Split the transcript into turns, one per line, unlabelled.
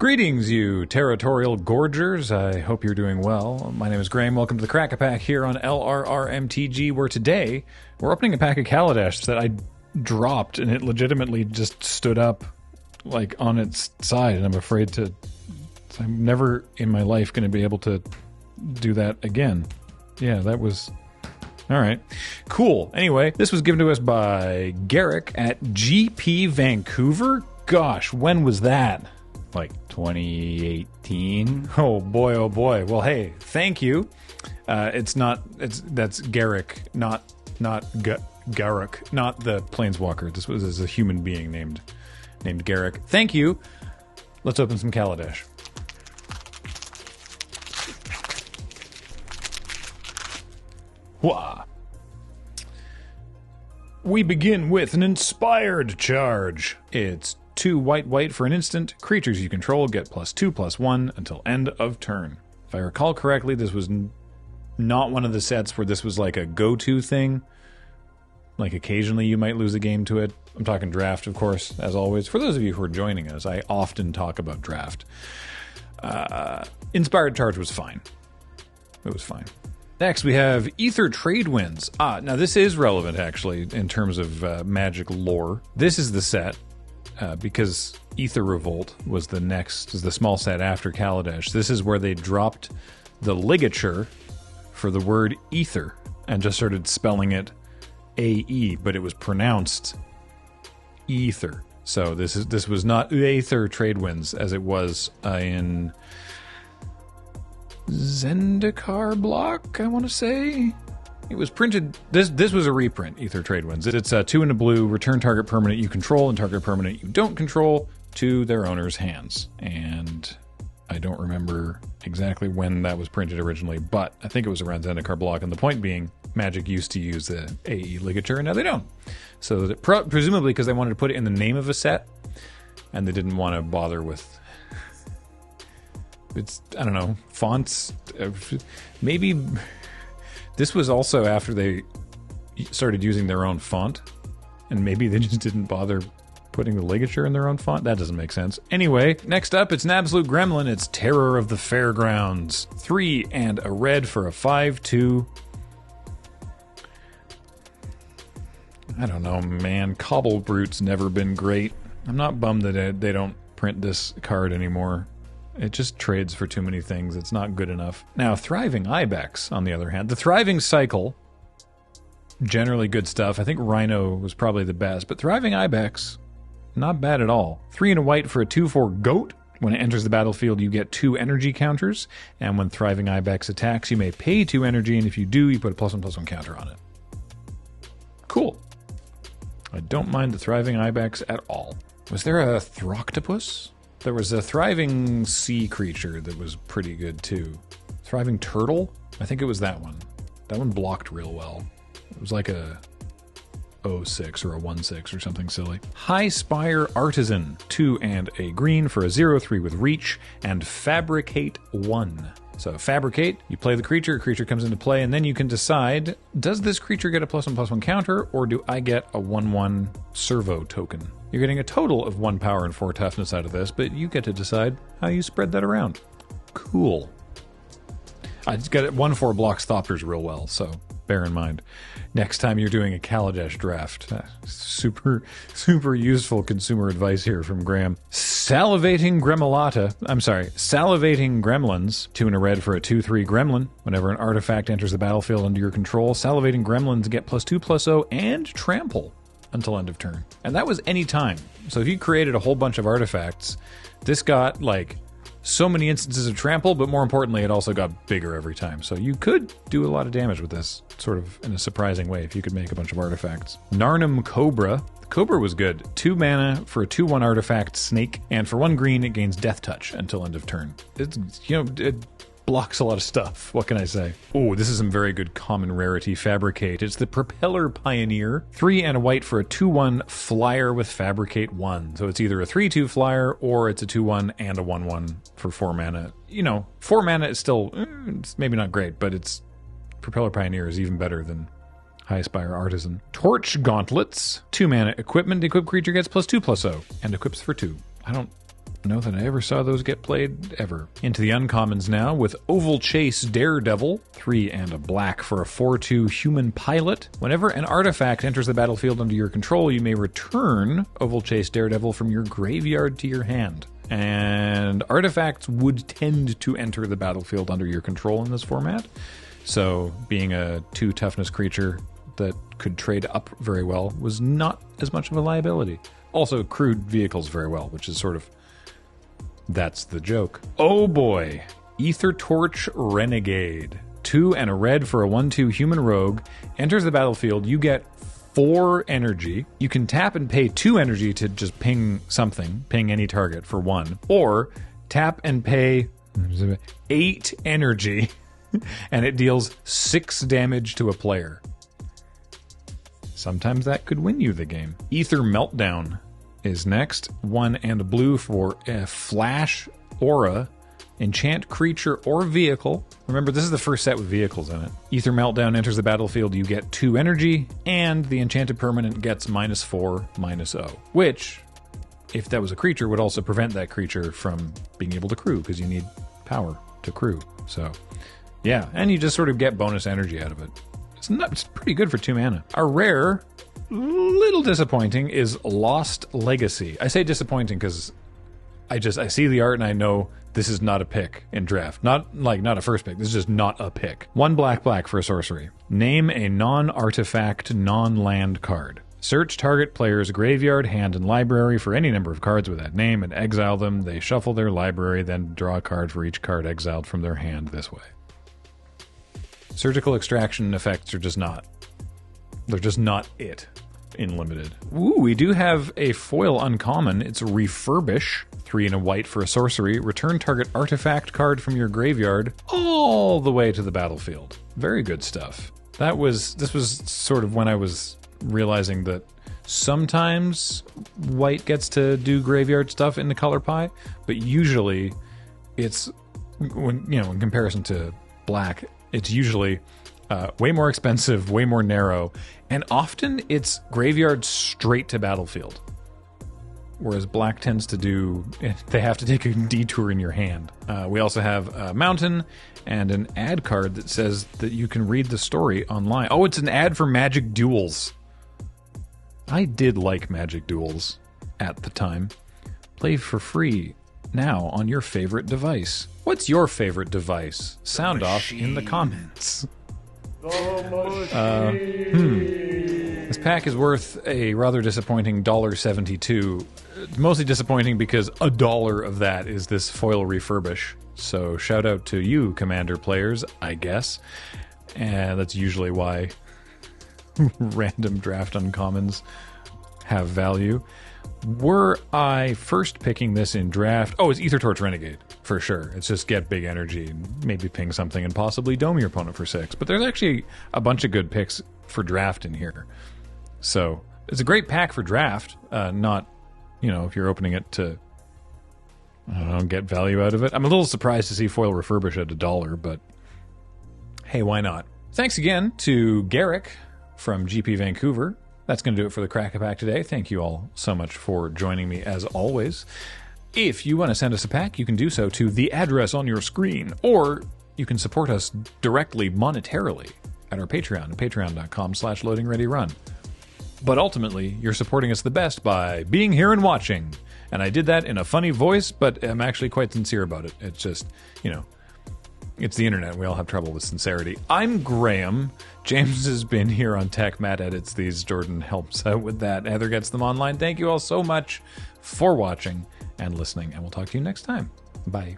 Greetings, you territorial gorgers. I hope you're doing well. My name is Graham. Welcome to the Crack-A-Pack here on LRRMTG, where today we're opening a pack of Kaladesh that I dropped, and it legitimately just stood up, like, on its side, and I'm afraid to... I'm never in my life going to be able to do that again. Yeah, that was... Alright. Cool. Anyway, this was given to us by Garrick at GP Vancouver. Gosh, when was that?
Like 2018.
Oh boy. Well, hey, thank you. That's Garrick, not Garrick, not the Planeswalker. This was a human being named Garrick. Thank you. Let's open some Kaladesh. Wah. We begin with an inspired charge. It's 2 white for an instant. Creatures you control get +2/+1 until end of turn. If I recall correctly, this was not one of the sets where this was like a go-to thing. Like occasionally you might lose a game to it. I'm talking draft, of course, as always. For those of you who are joining us, I often talk about draft. Inspired charge was fine. It was fine. Next, we have Ether Trade Winds. Now this is relevant, actually, in terms of Magic lore. This is the set, because Ether Revolt was the small set after Kaladesh. This is where they dropped the ligature for the word ether and just started spelling it A-E, but it was pronounced ether. So this was not Aether Trade Winds as it was in... Zendikar block, I want to say. It was printed. This was a reprint, Ether Trade Winds. It's 2 and a blue, return target permanent you control and target permanent you don't control to their owner's hands. And I don't remember exactly when that was printed originally, but I think it was around Zendikar block. And the point being, Magic used to use the AE ligature, and now they don't. So presumably because they wanted to put it in the name of a set, and they didn't want to bother with... I don't know, fonts. Maybe this was also after they started using their own font, and maybe they just didn't bother putting the ligature in their own font. That doesn't make sense. Anyway, next up, it's an absolute gremlin. It's Terror of the Fairgrounds. 3 and a red for a 5/2. I don't know, man. Cobble Brute's never been great. I'm not bummed that they don't print this card anymore. It just trades for too many things. It's not good enough. Now, Thriving Ibex, on the other hand. The Thriving Cycle, generally good stuff. I think Rhino was probably the best, but Thriving Ibex, not bad at all. 3 and a white for a 2/4 goat. When it enters the battlefield, you get 2 energy counters, and when Thriving Ibex attacks, you may pay 2 energy, and if you do, you put a +1/+1 counter on it. Cool. I don't mind the Thriving Ibex at all. Was there a Throctopus? There was a Thriving Sea creature that was pretty good, too. Thriving Turtle? I think it was that one. That one blocked real well. It was like a 0/6 or a 1/6 or something silly. High Spire Artisan. 2 and a green for a 0/3 with reach, and Fabricate 1. So Fabricate, you play the creature comes into play, and then you can decide, does this creature get a +1/+1 counter, or do I get a 1/1 servo token? You're getting a total of 1 power and 4 toughness out of this, but you get to decide how you spread that around. Cool. I just got it. 1/4 blocks Thopters real well, so bear in mind. Next time you're doing a Kaladesh draft. Super useful consumer advice here from Graham. Salivating Gremlins. 2 and a red for a 2/3 gremlin. Whenever an artifact enters the battlefield under your control, Salivating Gremlins get +2/+0 and trample until end of turn. And that was any time. So if you created a whole bunch of artifacts, this got, like, so many instances of trample, but more importantly, it also got bigger every time. So you could do a lot of damage with this, sort of in a surprising way, if you could make a bunch of artifacts. Narnum Cobra. Cobra was good. 2 mana for a 2/1 artifact snake, and for 1 green, it gains Death Touch until end of turn. It's, it blocks a lot of stuff. What can I say? Oh, this is some very good common rarity. Fabricate. It's the Propeller Pioneer. 3 and a white for a 2/1 flyer with Fabricate 1. So it's either a 3/2 flyer, or it's a 2/1 and a 1/1 for 4 mana. 4 mana is still, it's maybe not great, but it's Propeller Pioneer is even better than High Spire Artisan. Torch Gauntlets. 2 mana equipment. The equipped creature gets +2/+0 and equips for 2. I don't know that I ever saw those get played, ever. Into the uncommons now, with Oval Chase Daredevil, 3 and a black for a 4/2 human pilot. Whenever an artifact enters the battlefield under your control, you may return Oval Chase Daredevil from your graveyard to your hand. And artifacts would tend to enter the battlefield under your control in this format. So being a 2 toughness creature that could trade up very well was not as much of a liability. Also crewed vehicles very well, which is sort of... that's the joke. Oh boy. Ether Torch Renegade. 2 and a red for a 1/2 human rogue. Enters the battlefield. You get 4 energy. You can tap and pay 2 energy to just ping something. Ping any target for 1. Or tap and pay 8 energy. And it deals 6 damage to a player. Sometimes that could win you the game. Ether Meltdown is next. 1 and a blue for a flash aura. Enchant creature or vehicle. Remember, this is the first set with vehicles in it. Ether Meltdown enters the battlefield. You get 2 energy, and the enchanted permanent gets -4/-0. Which, if that was a creature, would also prevent that creature from being able to crew, because you need power to crew. So, yeah, and you just sort of get bonus energy out of it. It's pretty good for 2 mana. Our rare, little disappointing, is Lost Legacy. I say disappointing because I see the art and I know this is not a pick in draft. Not a first pick. This is just not a pick. 1 black for a sorcery. Name a non-artifact, non-land card. Search target player's graveyard, hand, and library for any number of cards with that name and exile them. They shuffle their library, then draw a card for each card exiled from their hand this way. Surgical extraction effects are just not. They're just not it in limited. Ooh, we do have a foil uncommon. It's Refurbish. 3 and a white for a sorcery. Return target artifact card from your graveyard all the way to the battlefield. Very good stuff. This was sort of when I was realizing that sometimes white gets to do graveyard stuff in the color pie, but usually it's, in comparison to black, it's usually way more expensive, way more narrow, and often it's graveyard straight to battlefield. Whereas black tends to do, they have to take a detour in your hand. We also have a mountain and an ad card that says that you can read the story online. Oh, it's an ad for Magic Duels. I did like Magic Duels at the time. Play for free now on your favorite device. What's your favorite device? Sound off in the comments. This pack is worth a rather disappointing $1.72. Mostly disappointing because $1 of that is this foil refurbish. So shout out to you, Commander players, I guess. And that's usually why random draft uncommons have value. Were I first picking this in draft... Oh, it's Ether Torch Renegade, for sure. It's just get big energy, and maybe ping something, and possibly dome your opponent for 6. But there's actually a bunch of good picks for draft in here. So, it's a great pack for draft, not, if you're opening it to, I don't know, get value out of it. I'm a little surprised to see foil refurbish at $1, but hey, why not? Thanks again to Garrick from GP Vancouver. That's going to do it for the Crack-A-Pack today. Thank you all so much for joining me, as always. If you want to send us a pack, you can do so to the address on your screen, or you can support us directly monetarily at our Patreon at patreon.com/loadingreadyrun. But ultimately, you're supporting us the best by being here and watching. And I did that in a funny voice, but I'm actually quite sincere about it. It's just, it's the internet. We all have trouble with sincerity. I'm Graham. James has been here on Tech. Matt edits these. Jordan helps out with that. Heather gets them online. Thank you all so much for watching and listening, and we'll talk to you next time. Bye.